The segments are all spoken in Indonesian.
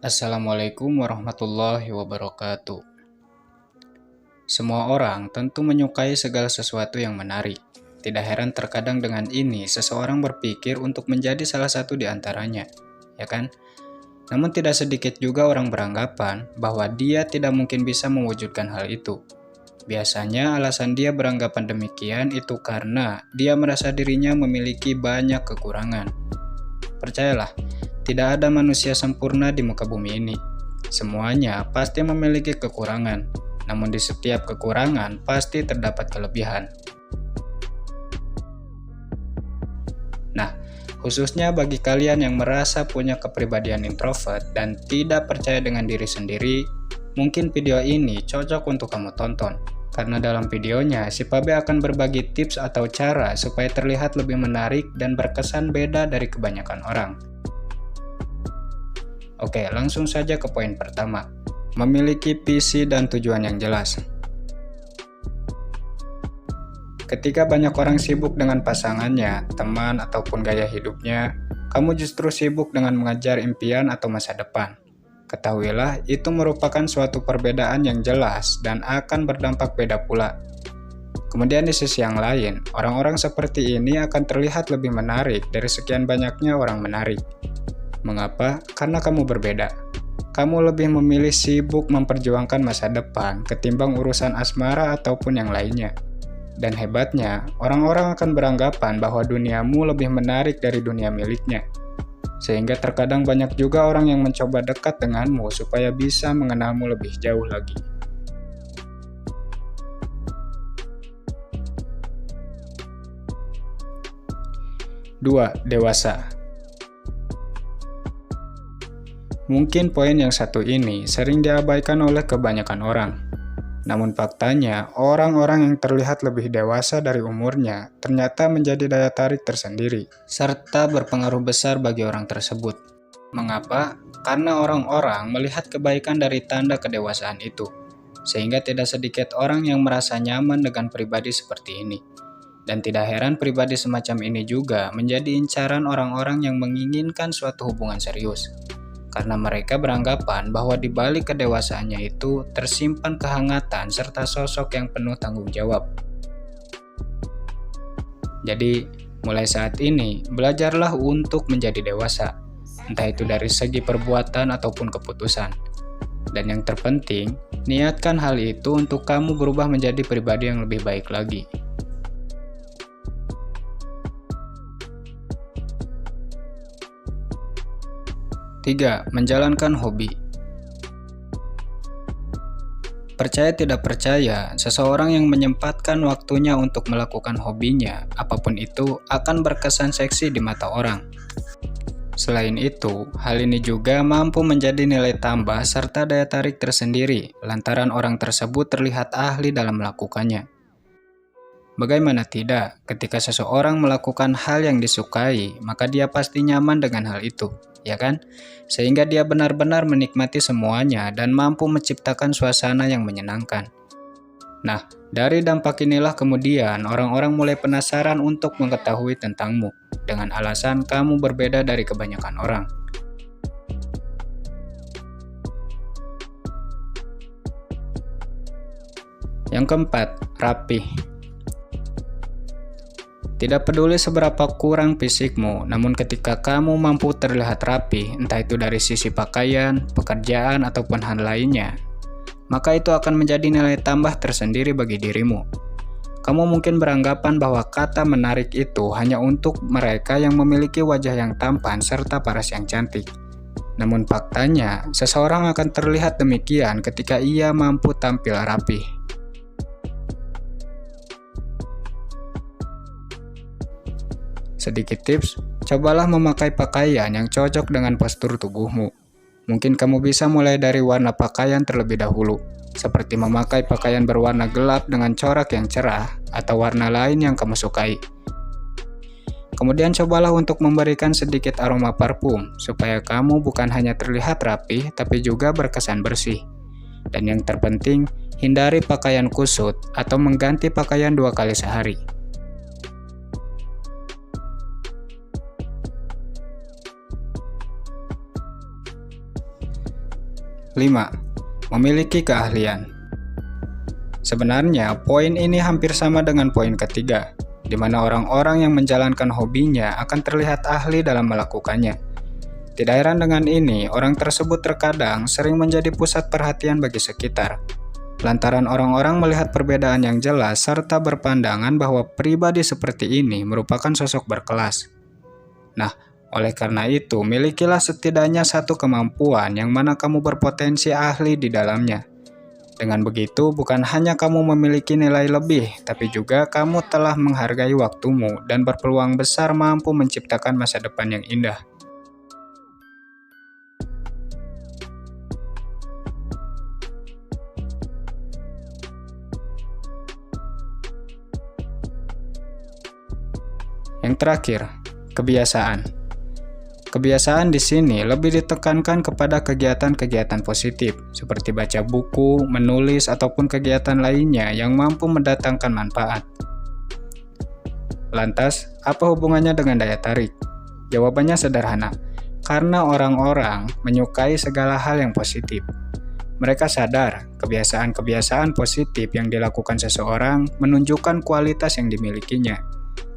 Assalamualaikum warahmatullahi wabarakatuh. Semua orang tentu menyukai segala sesuatu yang menarik. Tidak heran terkadang dengan ini seseorang berpikir untuk menjadi salah satu di antaranya, ya kan? Namun tidak sedikit juga orang beranggapan bahwa dia tidak mungkin bisa mewujudkan hal itu. Biasanya alasan dia beranggapan demikian itu karena dia merasa dirinya memiliki banyak kekurangan. Percayalah, tidak ada manusia sempurna di muka bumi ini. Semuanya pasti memiliki kekurangan, namun di setiap kekurangan pasti terdapat kelebihan. Nah, khususnya bagi kalian yang merasa punya kepribadian introvert dan tidak percaya dengan diri sendiri, mungkin video ini cocok untuk kamu tonton. Karena dalam videonya, si Pabe akan berbagi tips atau cara supaya terlihat lebih menarik dan berkesan beda dari kebanyakan orang. Oke, langsung saja ke poin pertama. Memiliki visi dan tujuan yang jelas. Ketika banyak orang sibuk dengan pasangannya, teman, ataupun gaya hidupnya, kamu justru sibuk dengan mengejar impian atau masa depan. Ketahuilah, itu merupakan suatu perbedaan yang jelas dan akan berdampak beda pula. Kemudian di sisi yang lain, orang-orang seperti ini akan terlihat lebih menarik dari sekian banyaknya orang menarik. Mengapa? Karena kamu berbeda. Kamu lebih memilih sibuk memperjuangkan masa depan ketimbang urusan asmara ataupun yang lainnya. Dan hebatnya, orang-orang akan beranggapan bahwa duniamu lebih menarik dari dunia miliknya. Sehingga terkadang banyak juga orang yang mencoba dekat denganmu supaya bisa mengenalmu lebih jauh lagi. Dua, dewasa. Mungkin poin yang satu ini sering diabaikan oleh kebanyakan orang. Namun faktanya, orang-orang yang terlihat lebih dewasa dari umurnya ternyata menjadi daya tarik tersendiri, serta berpengaruh besar bagi orang tersebut. Mengapa? Karena orang-orang melihat kebaikan dari tanda kedewasaan itu, sehingga tidak sedikit orang yang merasa nyaman dengan pribadi seperti ini. Dan tidak heran pribadi semacam ini juga menjadi incaran orang-orang yang menginginkan suatu hubungan serius. Karena mereka beranggapan bahwa di balik kedewasaannya itu tersimpan kehangatan serta sosok yang penuh tanggung jawab. Jadi, mulai saat ini, belajarlah untuk menjadi dewasa, entah itu dari segi perbuatan ataupun keputusan. Dan yang terpenting, niatkan hal itu untuk kamu berubah menjadi pribadi yang lebih baik lagi. 3. Menjalankan hobi. Percaya tidak percaya, seseorang yang menyempatkan waktunya untuk melakukan hobinya, apapun itu, akan berkesan seksi di mata orang. Selain itu, hal ini juga mampu menjadi nilai tambah serta daya tarik tersendiri, lantaran orang tersebut terlihat ahli dalam melakukannya. Bagaimana tidak, ketika seseorang melakukan hal yang disukai, maka dia pasti nyaman dengan hal itu, ya kan? Sehingga dia benar-benar menikmati semuanya dan mampu menciptakan suasana yang menyenangkan. Nah, dari dampak inilah kemudian orang-orang mulai penasaran untuk mengetahui tentangmu, dengan alasan kamu berbeda dari kebanyakan orang. Yang keempat, rapih. Tidak peduli seberapa kurang fisikmu, namun ketika kamu mampu terlihat rapi, entah itu dari sisi pakaian, pekerjaan, ataupun hal lainnya, maka itu akan menjadi nilai tambah tersendiri bagi dirimu. Kamu mungkin beranggapan bahwa kata menarik itu hanya untuk mereka yang memiliki wajah yang tampan serta paras yang cantik. Namun faktanya, seseorang akan terlihat demikian ketika ia mampu tampil rapi. Sedikit tips, cobalah memakai pakaian yang cocok dengan postur tubuhmu. Mungkin kamu bisa mulai dari warna pakaian terlebih dahulu, seperti memakai pakaian berwarna gelap dengan corak yang cerah atau warna lain yang kamu sukai. Kemudian cobalah untuk memberikan sedikit aroma parfum, supaya kamu bukan hanya terlihat rapi, tapi juga berkesan bersih. Dan yang terpenting, hindari pakaian kusut atau mengganti pakaian 2 kali sehari. 5. Memiliki keahlian. Sebenarnya, poin ini hampir sama dengan poin ketiga, di mana orang-orang yang menjalankan hobinya akan terlihat ahli dalam melakukannya. Tidak heran dengan ini, orang tersebut terkadang sering menjadi pusat perhatian bagi sekitar. Lantaran orang-orang melihat perbedaan yang jelas serta berpandangan bahwa pribadi seperti ini merupakan sosok berkelas. Nah, oleh karena itu, milikilah setidaknya satu kemampuan yang mana kamu berpotensi ahli di dalamnya. Dengan begitu, bukan hanya kamu memiliki nilai lebih, tapi juga kamu telah menghargai waktumu dan berpeluang besar mampu menciptakan masa depan yang indah. Yang terakhir, kebiasaan. Kebiasaan di sini lebih ditekankan kepada kegiatan-kegiatan positif, seperti baca buku, menulis, ataupun kegiatan lainnya yang mampu mendatangkan manfaat. Lantas, apa hubungannya dengan daya tarik? Jawabannya sederhana, karena orang-orang menyukai segala hal yang positif. Mereka sadar, kebiasaan-kebiasaan positif yang dilakukan seseorang menunjukkan kualitas yang dimilikinya.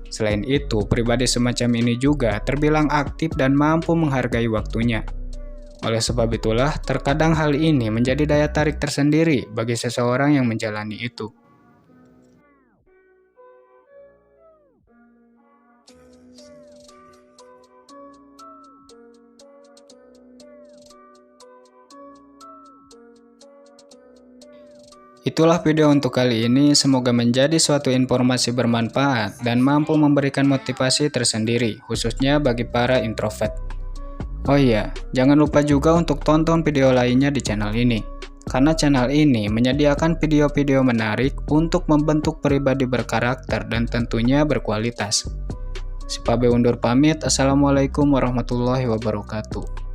Selain itu, pribadi semacam ini juga terbilang aktif dan mampu menghargai waktunya. Oleh sebab itulah, terkadang hal ini menjadi daya tarik tersendiri bagi seseorang yang menjalani itu. Itulah video untuk kali ini, semoga menjadi suatu informasi bermanfaat dan mampu memberikan motivasi tersendiri, khususnya bagi para introvert. Oh iya, jangan lupa juga untuk tonton video lainnya di channel ini, karena channel ini menyediakan video-video menarik untuk membentuk pribadi berkarakter dan tentunya berkualitas. Si Pabe undur pamit, Assalamualaikum warahmatullahi wabarakatuh.